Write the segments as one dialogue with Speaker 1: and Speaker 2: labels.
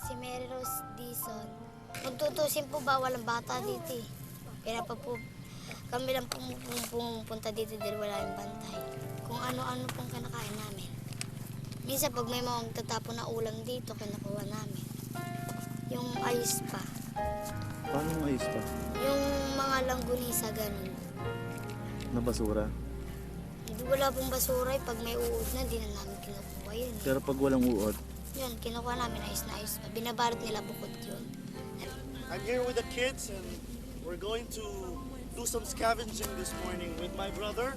Speaker 1: si Mary Rose Dizon. Kung tutusin po ba, walang bata dito eh. Kaya pa po, kami lang pumupunta dito dahil wala yung bantay. Kung ano-ano pong kinakain namin. Minsan pag may mga tatapon na ulam dito, kinukuha namin. Yung ayos pa.
Speaker 2: Paano ang ayos pa?
Speaker 1: Yung mga langgunisa, ganun.
Speaker 2: Na basura?
Speaker 1: Hindi wala pong basura eh. Pag may uod na, di na namin kinukuha yun eh.
Speaker 2: Pero pag walang uod,
Speaker 1: Yun, kinukuha namin ayos na ayos pa. Binabalot nila bukod yun.
Speaker 3: I'm here with the kids and we're going to do some scavenging this morning with my brother.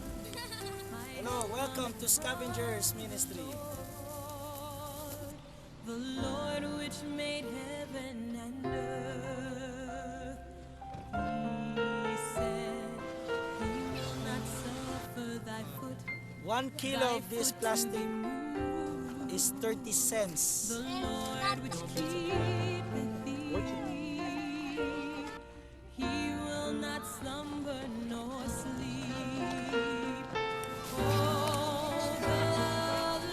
Speaker 4: Hello, welcome to Scavengers Ministry.
Speaker 5: The Lord which made heaven and earth, He said He will not suffer thy foot.
Speaker 4: 1 kilo of this plastic is 30 cents.
Speaker 5: The Lord which keepeth thee, He will not slumber nor sleep. Oh, the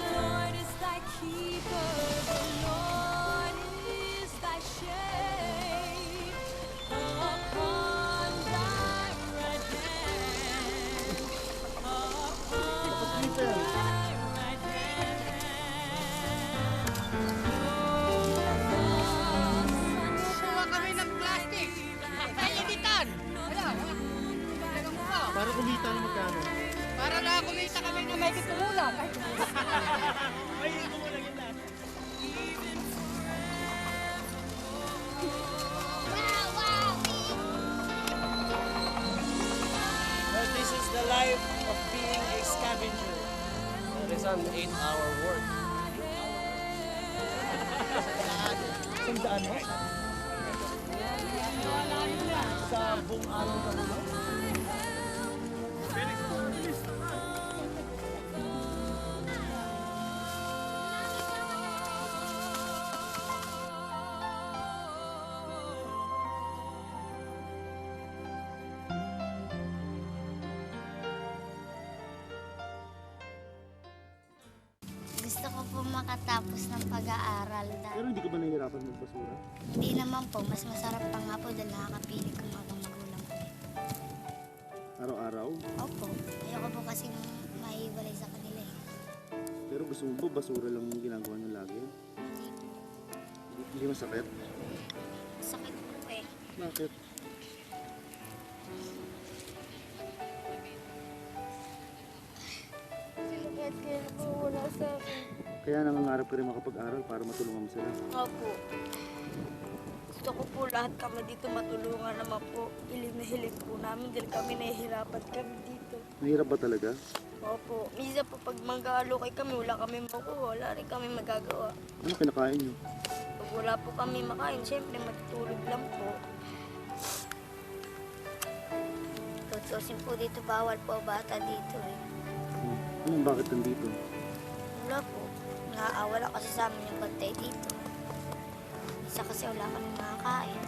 Speaker 5: Lord is thy keeper, the Lord is thy shade upon thy right hand, upon thy right hand.
Speaker 6: Kuha kami ng plastic. Nainitan. Wala.
Speaker 2: para kumita na magkano?
Speaker 6: Para nakakumita kami na may kitulong.
Speaker 4: Well, this is the life of being a scavenger.
Speaker 7: It is an 8-hour work.
Speaker 4: Sandaan mo? Sa buong araw ka naman?
Speaker 1: Gusto ko po makatapos ng pag-aaral.
Speaker 2: Pero hindi ka ba nahihirapan magbasura?
Speaker 1: Hindi naman po, mas masarap pa nga po dahil nakakapili ko mga magulang ko.
Speaker 2: Araw-araw?
Speaker 1: Opo, ayoko po kasi maiwalay sa kanila eh.
Speaker 2: Pero gusto mo ba basura lang yung ginagawa nyo lagi?
Speaker 1: Hindi po.
Speaker 2: Hindi masakit?
Speaker 1: Sakit po eh.
Speaker 2: Bakit?
Speaker 1: Kahit kaya po wala sa akin.
Speaker 2: Kaya nangangarap ka rin makapag-aral para matulungan mo sila.
Speaker 8: Opo. Gusto ko po lahat kami dito matulungan naman po. Hiling na hiling po namin dahil kami nahihirapan kami dito.
Speaker 2: Mahirap ba talaga?
Speaker 8: Opo. Minsan po pag mag-aalokay kami, wala kami makuha, wala rin kami magagawa.
Speaker 2: Ano kinakain nyo?
Speaker 8: Pag wala po kami makain, syempre matutulog lang po.
Speaker 1: Tutusin po dito, bawal po bata dito eh.
Speaker 2: Anong bakit nandito?
Speaker 1: Wala po. Naawala kasi sa amin yung bantay dito. Isa kasi wala kami makakain.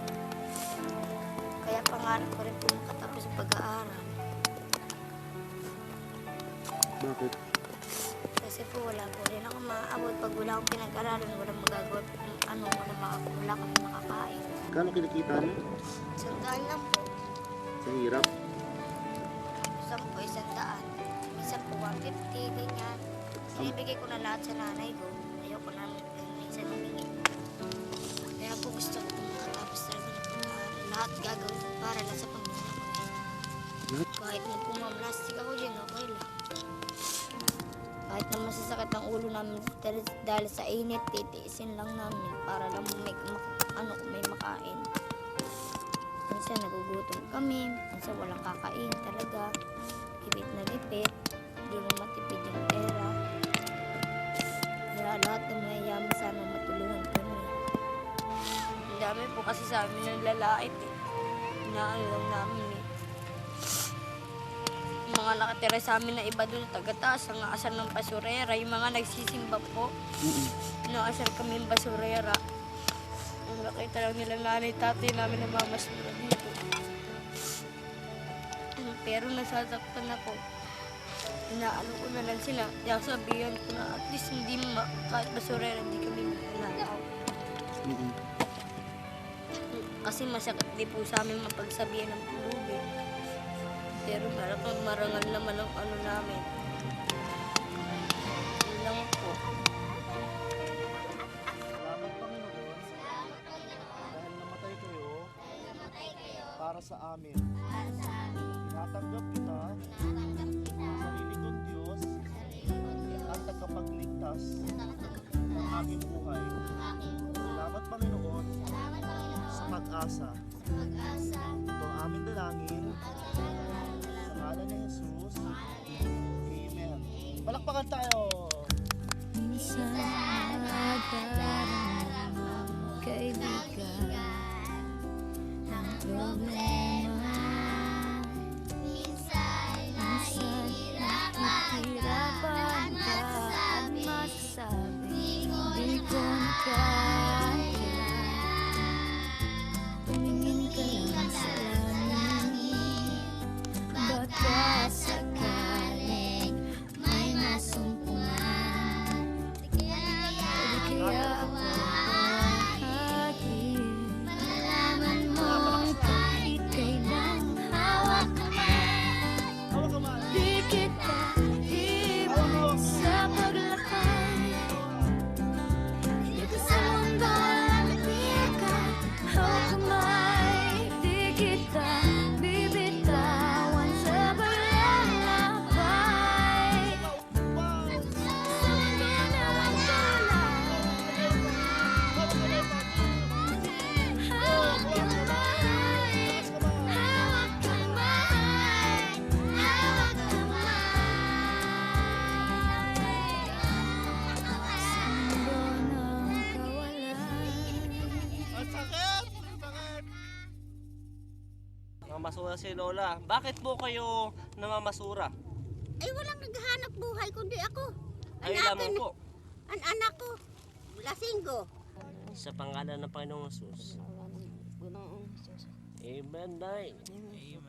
Speaker 1: Kaya pangarap ko rin po makatapos sa pag-aaral.
Speaker 2: Bakit?
Speaker 1: Kasi po wala po rin ako maaabot. Pag wala akong pinag-aralan, walang magagawa. Wala kami makakain.
Speaker 2: Kano kinikita nyo?
Speaker 1: Sandaan lang po.
Speaker 2: Sa hirap?
Speaker 1: Minsan po 100. Minsan po 150, ganyan. Sinibigay ko na lahat sa nanay ko. Ayoko na minsan humingi. Kaya po gusto ko po makatapos talaga ng pag-aaral. Lahat gagawin ko para lang sa pamilya ko.
Speaker 2: Lahat?
Speaker 1: Kahit magpumaplastic ako dyan, okay lang. Kahit na masasakit ang ulo namin dahil sa init, titiisin lang namin para lang may makain. Minsan nagugutom kami, minsan walang kakain talaga. Gipit na gipit, hindi mo matipid yung pera. Kaya lahat ng mayayaman sana matulungan kami.
Speaker 8: Ang dami po kasi sa amin ng lalait eh. Inaano lang namin eh. Yung mga nakatira sa amin na iba doon, taga-taas, ang asal ng basurera, yung mga nagsisimba po. Inaasal kami yung basurera. Ang nakita lang nila nanay, tatay namin na mamasura dito. Pero nasasaktan na po. Inaano ko na lang sila. Kaya sabihan ko na at least hindi kahit basurera, hindi kami nanakaw. Kasi masakit din po sa amin mapagsabihan ng pulubi. Pero marangal naman ang ano namin. Yun lang po.
Speaker 3: Salamat Panginoon. Dahil namatay kayo para sa amin. Tinatanggap kita sa sarili kong Diyos at tagapagligtas ng aming buhay. Salamat Panginoon sa pag-asa. Ito ang aming dalangin sa ngalan ni Jesus. Amen. Palakpakan tayo!
Speaker 1: Kaibigan, ang problema minsan nahihirapan ka at masasabi di ko na kaya. Tumingin ka lang sa langit, baka sakaling may masumpungan. Kaya ako bahagi, malaman mong kahit kailan hawak kamay.
Speaker 3: Hawak kamay!
Speaker 1: Di kita iwan sa paglakay. Dito sa mundo lamig ka, hawak kamay. Di kita bibitawan sa paglalakbay. Sa mundo na walang hawak kamay, hawak kamay, hawak kamay. Sa mundo ng kawalan.
Speaker 3: Ang sakit! Ang sakit!
Speaker 7: Namamasura si Lola. Bakit po kayo namamasura?
Speaker 9: Ay, walang naghahanap buhay kundi ako.
Speaker 7: Ay lamang po.
Speaker 9: Ang anak ko, lasinggo.
Speaker 7: Sa pangalan ng Panginoong Jesus. Amen, Nay. Amen.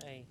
Speaker 7: Ay.